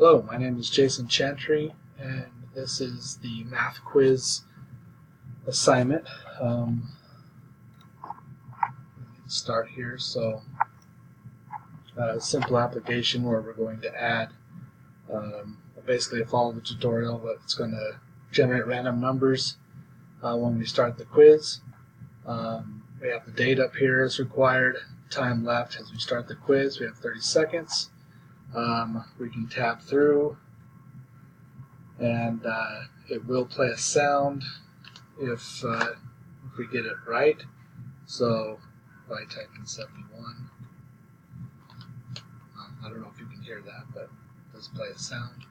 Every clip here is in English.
Hello, my name is Jason Chantry, and this is the math quiz assignment. Start here. So, a simple application where we're going to add basically follow the tutorial, but it's going to generate random numbers when we start the quiz. We have the date up here as required, time left as we start the quiz. We have 30 seconds. We can tab through, and it will play a sound if we get it right. So if I type in 71, I don't know if you can hear that, but it does play a sound.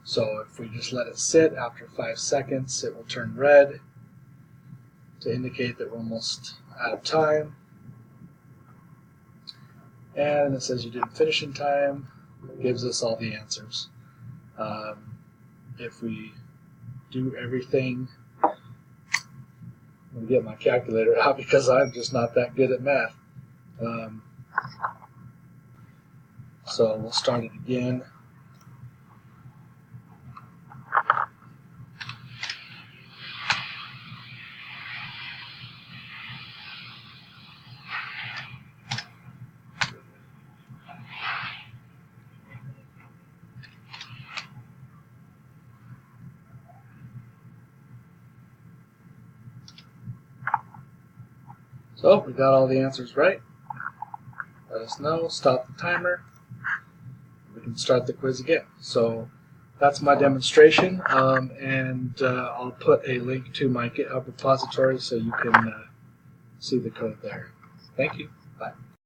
So if we just let it sit, after 5 seconds it will turn red to indicate that we're almost out of time. And it says you didn't finish in time. It gives us all the answers. If we do everything, I'm going to get my calculator out because I'm just not that good at math. So we'll start it again. So we got all the answers right. Let us know. Stop the timer. We can start the quiz again. So that's my demonstration, and I'll put a link to my GitHub repository so you can see the code there. Thank you.